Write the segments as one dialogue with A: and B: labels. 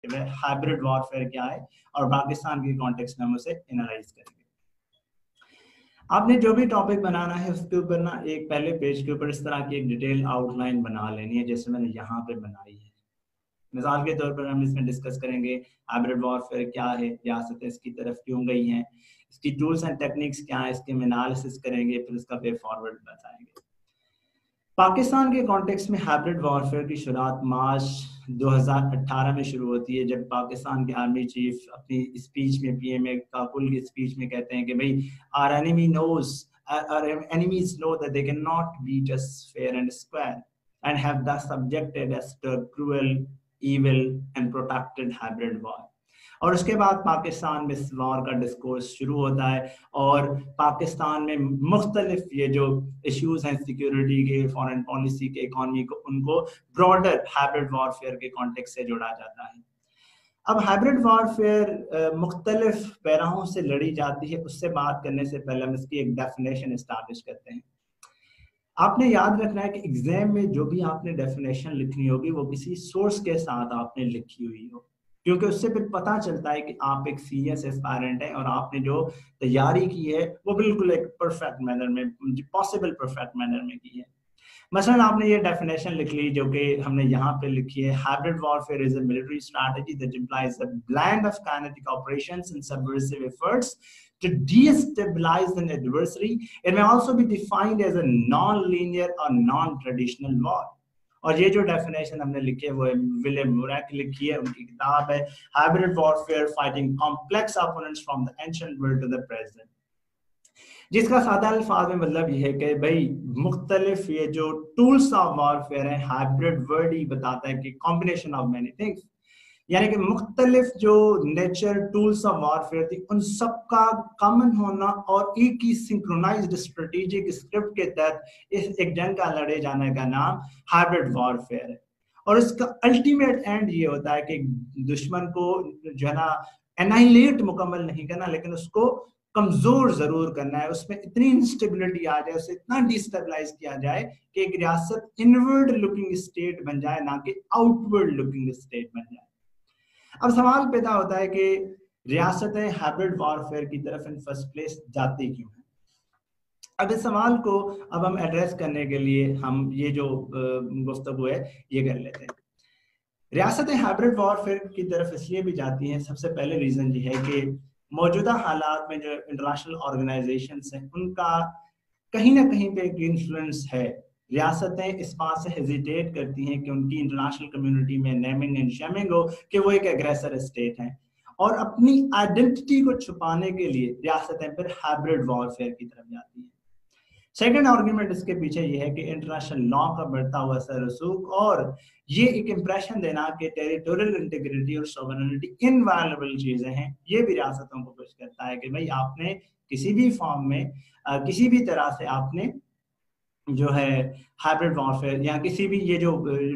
A: Perspective है, hybrid warfare क्या है, और पाकिस्तान के कॉन्टेक्स्ट में हम उसे एनालाइज करेंगे। आपने जो भी टॉपिक बनाना है उसके ऊपर ना एक पहले पेज के ऊपर इस तरह की एक डिटेल आउटलाइन बना लेनी है, जैसे मैंने यहाँ पे बनाई है। मिसाल के तौर पर हम इसमें डिस्कस करेंगे हाइब्रिड वॉरफेयर क्या है, रियासतें इसकी तरफ क्यों गई हैं, इसकी टूल्स एंड टेक्निक्स क्या है, इसके एनालिसिस करेंगे, फिर इसका वे फॉरवर्ड बताएंगे। पाकिस्तान के कॉन्टेक्स्ट में हाइब्रिड वॉरफेयर की शुरुआत मार्च 2018 में शुरू होती है, जब पाकिस्तान के आर्मी चीफ अपनी स्पीच में, पीएमए काबुल की स्पीच में कहते हैं कि भाई our enemies know that they cannot beat us fair and square and have thus subjected us to a cruel, evil and protracted hybrid war. और उसके बाद पाकिस्तान में इस वॉर का डिस्कोर्स शुरू होता है और पाकिस्तान में मुख्तलिफ ये जो इश्यूज हैं सिक्योरिटी के, फॉरेन पॉलिसी के, इकोनॉमी को, उनको ब्रॉडर हाइब्रिड वॉरफेयर के कॉन्टेक्स्ट से जोड़ा जाता है। अब हाइब्रिड वॉरफेयर मुख्तलिफ पैराहों से लड़ी जाती है, उससे बात करने से पहले हम इसकी एक डेफिनेशन एस्टैब्लिश करते हैं। आपने याद रखना है कि एग्जाम में जो भी आपने डेफिनेशन लिखनी होगी वो किसी सोर्स के साथ आपने लिखी हुई हो, क्योंकि उससे फिर पता चलता है कि आप एक सीरियस एस्पायरेंट हैं और आपने जो तैयारी की है वो बिल्कुल एक परफेक्ट मैनर में, पॉसिबल परफेक्ट मैनर में की है। मसलन आपने ये डेफिनेशन लिख ली जो कि हमने यहाँ पे लिखी है, hybrid warfare is a military strategy that implies a blend of kinetic operations and subversive efforts to destabilize an adversary. It may also be defined as a non-linear or non-traditional war. और ये जो definition हमने लिखी है वो William मुरे की लिखी है, उनकी किताब है hybrid warfare fighting complex opponents from the ancient world to the present, जिसका सादा अल्फाज में मतलब ये है कि भाई मुख्तलिफ ये जो टूल्स ऑफ वॉरफेयर है, हाइब्रिड वर्ड ही बताता है कि कॉम्बिनेशन ऑफ मेनी थिंग्स, यानी कि मुख्तलिफ जो नेचर टूल्स ऑफ वॉरफेयर थी उन सबका कॉमन होना और एक ही सिंक्रोनाइज्ड स्ट्रेटेजिक स्क्रिप्ट के तहत इस एक जंग का लड़े जाने का नाम हाइब्रिड वॉरफेयर है। और इसका अल्टीमेट एंड ये होता है कि दुश्मन को जो है ना एनाइलेट मुकम्मल नहीं करना, लेकिन उसको कमजोर जरूर करना है, उसमें इतनी इंस्टेबिलिटी आ जाए, उसे इतना डिस्टेबलाइज किया जाए कि एक रियासत इनवर्ड लुकिंग स्टेट बन जाए, ना कि आउटवर्ड लुकिंग स्टेट बन जाए। अब सवाल पैदा होता है कि रियासतें हाइब्रिड वॉरफेयर की तरफ इन फर्स्ट प्लेस जाती क्यों हैं। अब इस सवाल को अब हम एड्रेस करने के लिए हम ये जो गुफ्तगू है ये कर लेते हैं। रियासतें हाइब्रिड वॉरफेयर की तरफ इसलिए भी जाती हैं, सबसे पहले रीजन ये है कि मौजूदा हालात में जो इंटरनेशनल ऑर्गेनाइजेशंस हैं उनका कहीं ना कहीं पे एक इन्फ्लुएंस है। रियासतें इस बात से हेजिटेट करती हैं कि उनकी इंटरनेशनल कम्युनिटी में नेमिंग एंड शेमिंग हो कि वो एक एग्रेसर स्टेट हैं, और अपनी आइडेंटिटी को छुपाने के लिए रियासतें फिर हाइब्रिड वॉरफेयर की तरफ जाती हैं। सेकंड आर्गुमेंट इसके पीछे ये है कि इंटरनेशनल लॉ का बढ़ता हुआ असर रसूख और ये एक इंप्रेशन देना कि टेरिटोरियल इंटीग्रिटी और सॉवरेनिटी इनवायलेबल चीजें हैं, ये भी रियासतों को कुछ करता है कि भाई आपने किसी भी फॉर्म में किसी भी तरह से आपने जो है हाइब्रिड वॉरफेयर या किसी भी ये जो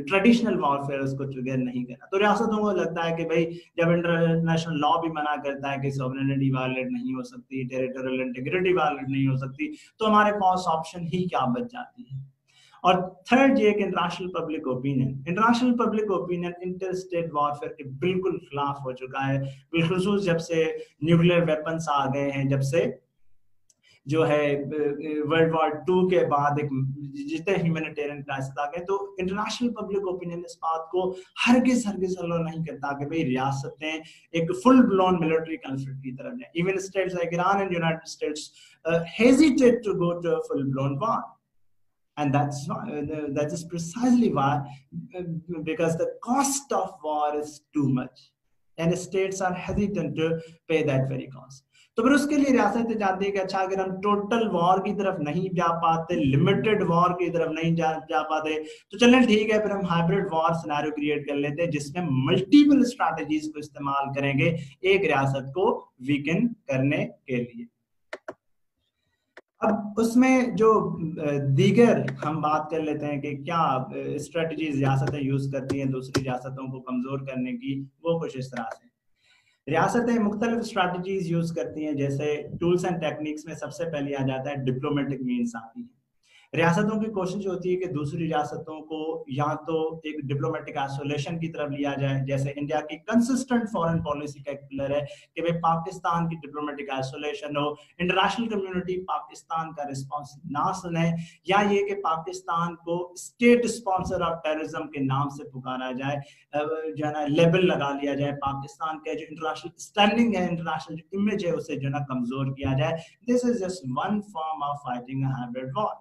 A: ट्रेडिशनल वॉरफेयर उसको ट्रिगर नहीं करना। तो रियासतों को लगता है कि भाई जब इंटरनेशनल लॉ भी मना करता है कि सॉवरेनिटी वायलेट नहीं हो सकती, टेरिटोरियल इंटीग्रिटी वायलेट नहीं हो सकती, तो हमारे पास ऑप्शन ही क्या बच जाती है। और थर्ड ये कि international public opinion interstate warfare के बिल्कुल खिलाफ हो चुका है, बिलखुसूस जब से न्यूक्लियर वेपन्स आ गए हैं, जब से जो है वर्ल्ड वॉर 2 के बाद एक जितने ह्यूमैनिटेरियन क्राइसिस आ गए, तो इंटरनेशनल पब्लिक ओपिनियन इस बात को हरगिज अलो नहीं करता कि भाई रियासतें एक फुल ब्लोन मिलिट्री कॉन्फ्लिक्ट की तरफ जाए। Even states like Iran and United States hesitate to go to a full blown war, and that is precisely why because the cost of war is too much and states are hesitant to pay that very cost. तो फिर उसके लिए रियासतें चाहती है कि अच्छा अगर हम टोटल वॉर की तरफ नहीं जा पाते, लिमिटेड वॉर की तरफ नहीं जा पाते, तो चलें ठीक है, फिर हम हाइब्रिड वॉर सिनेरियो क्रिएट कर लेते हैं जिसमें मल्टीपल स्ट्रैटेजीज को इस्तेमाल करेंगे एक रियासत को वीकन करने के लिए। अब उसमें जो दीगर हम बात कर लेते हैं कि क्या स्ट्रेटजीज रियासतें यूज करती हैं दूसरी रियासतों को कमजोर करने की, वो कुछ इस तरह से रियासतें मुख्तलिफ स्ट्रैटेजीज यूज करती हैं। जैसे टूल्स एंड टेक्निक्स में सबसे पहले आ जाता है डिप्लोमेटिक मीन्स आती है। रियासतों की कोशिश होती है कि दूसरी रियासतों को या तो एक डिप्लोमेटिक आइसोलेशन की तरफ लिया जाए, जैसे इंडिया की कंसिस्टेंट फॉरेन पॉलिसी का एक पिलर है कि भाई पाकिस्तान की डिप्लोमेटिक आइसोलेशन हो, इंटरनेशनल कम्युनिटी पाकिस्तान का रिस्पॉन्स ना सुने, या ये कि पाकिस्तान को स्टेट स्पॉन्सर ऑफ टेररिज्म के नाम से पुकारा जाए, जो है ना लेबल लगा लिया जाए, पाकिस्तान का जो इंटरनेशनल स्टैंडिंग है, इंटरनेशनल इमेज है, उसे जो है ना कमजोर किया जाए। This is just one form of fighting a hybrid war.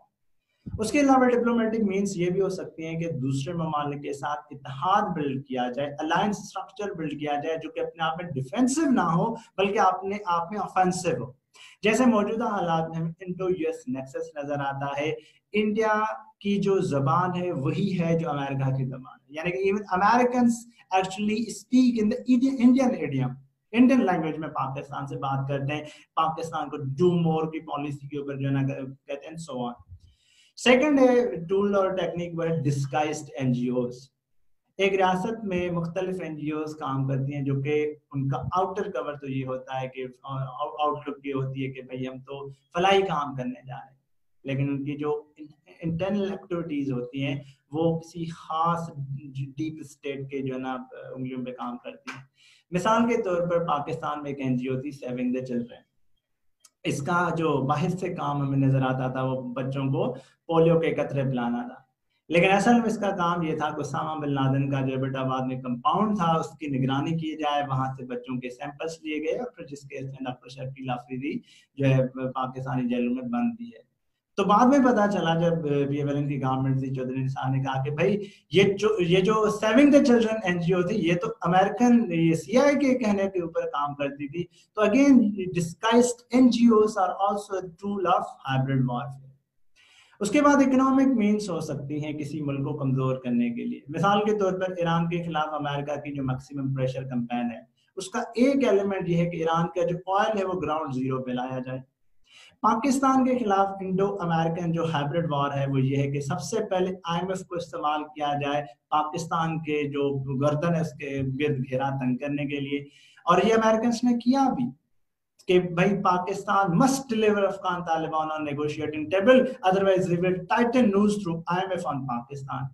A: उसके अलावा डिप्लोमेटिक मीन्स ये भी हो सकती हैं कि दूसरे ममालिक के साथ इत्तेहाद बिल्ड किया जाए, अलायंस स्ट्रक्चर बिल्ड किया जाए जो कि अपने आप में डिफेंसिव ना हो बल्कि अपने आप में ऑफेंसिव हो। जैसे मौजूदा हालात में हमें इंडो यूएस नेक्सस नजर आता है। इंडिया की जो जबान है वही है जो अमेरिका की जबान है, यानी कि even American actually speak in the Indian idiom, Indian language में पाकिस्तान से बात करते हैं, पाकिस्तान को डू मोर की पॉलिसी के ऊपर जो है ना कहते हैं, सो ऑन। सेकेंड है टूल और टेक्निक वो है डिस्गाइज्ड एनजीओज। एक रियासत में मुख्तलिफ एनजीओज काम करती हैं जो कि उनका आउटर कवर तो ये होता है कि आउटलुक ये होती है कि भाई हम तो फलाई काम करने जा रहे हैं, लेकिन उनकी जो इंटरनल एक्टिविटीज होती हैं वो किसी खास डीप स्टेट के जो है ना उंगलियों पे काम करती हैं। मिसाल के तौर पर पाकिस्तान में एक एनजीओ थी सेविंग द चिल्ड्रन। इसका जो बाहर से काम हमें नजर आता था वो बच्चों को पोलियो के कतरे पिलाना था, लेकिन असल में इसका काम ये था कि उसामा बिन लादेन का जो एबटाबाद में कंपाउंड था उसकी निगरानी की जाए, वहां से बच्चों के सैंपल्स लिए गए और फिर जिसके डॉक्टर शर्फील आफरीदी जो है पाकिस्तानी जेलों में बंद भी है। तो बाद में पता चला जब की गवर्नमेंट थी, चौधरी निसार ने कहा कि भाई ये जो सेविंग द चिल्ड्रन एनजीओ थी ये तो अमेरिकन सीआईए के कहने के ऊपर काम करती थी। तो again disguised NGOs are also a tool of hybrid warfare. उसके बाद इकोनॉमिक मीन्स हो सकती हैं किसी मुल्क को कमजोर करने के लिए। मिसाल के तौर पर ईरान के खिलाफ अमेरिका की जो मैक्सिमम प्रेशर कैंपेन है उसका एक एलिमेंट यह है कि ईरान का जो ऑयल है वो ग्राउंड जीरो पे लाया जाए। पाकिस्तान के खिलाफ इंडो अमेरिकन जो हाइब्रिड वॉर है वो ये है कि सबसे पहले आईएमएफ को इस्तेमाल किया जाए पाकिस्तान के जो गर्दन है उसके गिर्द घेरा तंग करने के लिए, और ये अमेरिकन ने किया भी कि भाई Pakistan must deliver Afghan Taliban on negotiating table, otherwise we will tighten noose through IMF on Pakistan.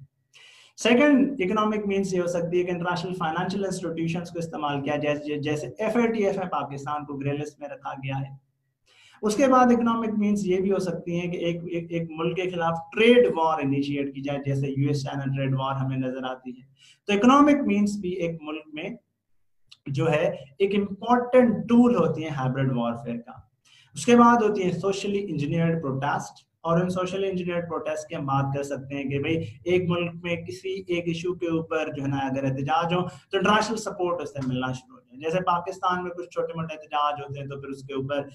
A: Second economic means ये हो सकती है कि इंटरनेशनल फाइनेंशियल इंस्टीट्यूशंस को इस्तेमाल किया जाए, जैसे एफएटीएफ है पाकिस्तान को ग्रे लिस्ट में रखा गया है। उसके बाद इकोनॉमिक मीन्स ये भी हो सकती हैं कि एक मुल्क के खिलाफ ट्रेड वॉर इनिशिएट की जाए, जैसे यूएस चाइना ट्रेड वॉर हमें नजर आती है। तो इकोनॉमिक मीन्स भी एक मुल्क में जो है एक इंपॉर्टेंट टूल होती है हाइब्रिड वॉरफेयर का। उसके बाद होती है सोशली इंजीनियर्ड प्रोटेस्ट, और इन सोशली इंजीनियर्ड प्रोटेस्ट की हम बात कर सकते हैं कि भाई एक मुल्क में किसी एक इशू के ऊपर जो है ना अगर एहतजाज हो तो इंटरनेशनल सपोर्ट उससे मिलना शुरू हो जाए। जैसे पाकिस्तान में कुछ छोटे मोटे एहतजाज होते हैं तो फिर उसके ऊपर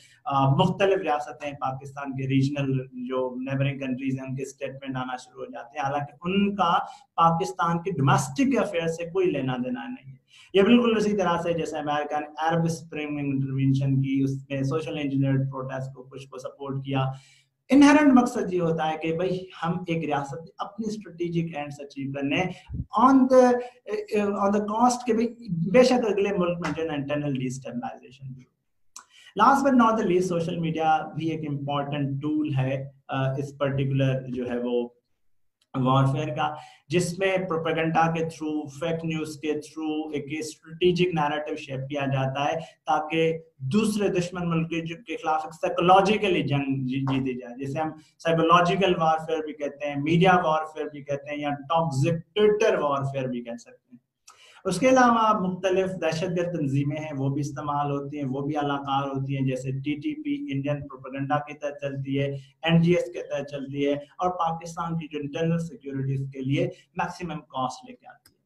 A: मुख्तलिफ रियासतें पाकिस्तान के रीजनल जो नेबरिंग कंट्रीज हैं उनके स्टेटमेंट आना शुरू हो जाते हैं, हालांकि उनका पाकिस्तान के डोमेस्टिक अफेयर से कोई लेना देना नहीं है। ये बिल्कुल उसी तरह से जैसे अमेरिका ने अरब स्प्रिंग इंटरवेंशन की, उसमें सोशल इंजीनियर्ड प्रोटेस्ट को कुछ को सपोर्ट किया। इनहेरेंट मकसद ये होता है कि भाई हम एक रियासत अपनी स्ट्रेटेजिक एंड्स अचीव करने ऑन द कॉस्ट के भाई बेशक अगले मुल्क में जो है इंटरनल डिस्टेबलाइजेशन भी। Last but not the least social media भी एक इम्पॉर्टेंट टूल है इस पर्टिकुलर जो है वो वॉरफेयर का, जिसमें प्रोपेगेंडा के थ्रू, फेक न्यूज के थ्रू एक स्ट्रेटेजिक नैरेटिव शेप किया जाता है ताकि दूसरे दुश्मन मुल्क के खिलाफ एक साइकोलॉजिकली जंग जीती जाए, जिसे हम साइकोलॉजिकल वॉरफेयर भी कहते हैं, मीडिया वॉरफेयर भी कहते हैं, या टॉक्सिक ट्विटर वॉरफेयर भी कह सकते हैं। उसके अलावा मुख्तलिफ दहशतगर्द तंजीमें हैं वो भी इस्तेमाल होती हैं, वो भी अलाकार होती हैं, जैसे टीटीपी इंडियन प्रोपेगेंडा के तहत चलती है, एनजीएस के तहत चलती है, और पाकिस्तान की जो इंटरनल सिक्योरिटीज के लिए मैक्सिमम कॉस्ट लेके आती है।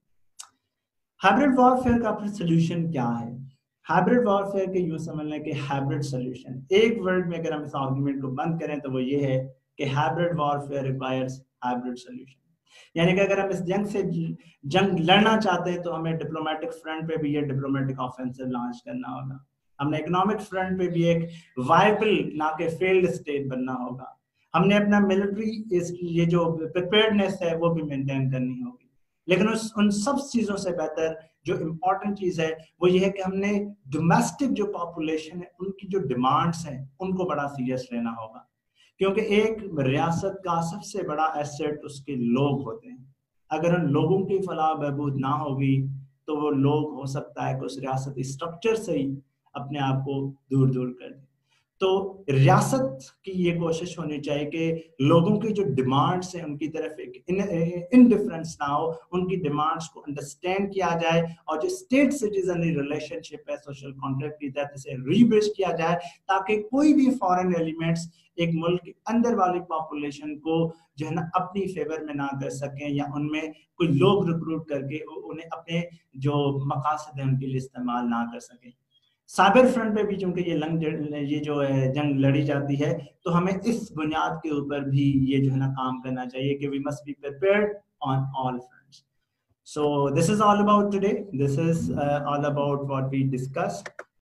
A: हाइब्रिड वॉरफेयर का फिर सोल्यूशन क्या है? हाइब्रिड वॉरफेयर के यूं समझ लें कि हाइब्रिड सोल्यूशन, एक वर्ड में अगर हम इस आर्गुमेंट को बंद करें तो वो ये है कि hybrid warfare requires hybrid solution. यानी कि अगर हम इस जंग लड़ना चाहते हैं तो हमें डिप्लोमेटिक फ्रंट पे भी ये डिप्लोमेटिक ऑफेंसिव लॉन्च करना होगा, हमने इकोनॉमिक फ्रंट पे भी एक वायबल ना के फेल्ड स्टेट बनना होगा, हमने अपना मिलिट्री ये जो प्रिपेयर्डनेस है वो भी मेंटेन करनी होगी। लेकिन उन सब चीजों से बेहतर जो इम्पोर्टेंट चीज है वो ये है कि हमने डोमेस्टिक जो पॉपुलेशन है उनकी जो डिमांड्स हैं उनको बड़ा सीरियस लेना होगा, کیونکہ ایک ریاست کا سب سے بڑا ایسٹ اس کے لوگ ہوتے ہیں. اگر ان لوگوں کی فلاح بہبود نہ ہوگی تو وہ لوگ ہو سکتا ہے کہ اس ریاستی اسٹرکچر سے ہی اپنے آپ کو دور دور کر دیں. تو ریاست کی یہ کوشش ہونی چاہیے کہ لوگوں کی جو ڈیمانڈس ہیں ان کی طرف ایک انڈیفرنس نہ ہو, ان کی ڈیمانڈس کو انڈرسٹینڈ کیا جائے, اور جو اسٹیٹ سٹیزنری ریلیشن شپ ہے سوشل کانٹریکٹ کی تحت اسے ریبرڈ کیا جائے, تاکہ کوئی بھی فارن ایلیمنٹس ایک ملک کے اندر والی پاپولیشن کو جو ہے نا اپنی فیور میں نہ کر سکیں, یا ان میں کوئی لوگ ریکروٹ کر کے انہیں اپنے جو مقاصد ہیں ان کے لیے استعمال نہ کر سکیں. سائبر فرنٹ پہ بھی چونکہ یہ جو ہے جنگ لڑی جاتی ہے, تو ہمیں اس بنیاد کے اوپر بھی یہ جو ہے نا کام کرنا چاہیے کہ we must be prepared on all fronts. So this is all about today. This is all about what we discussed.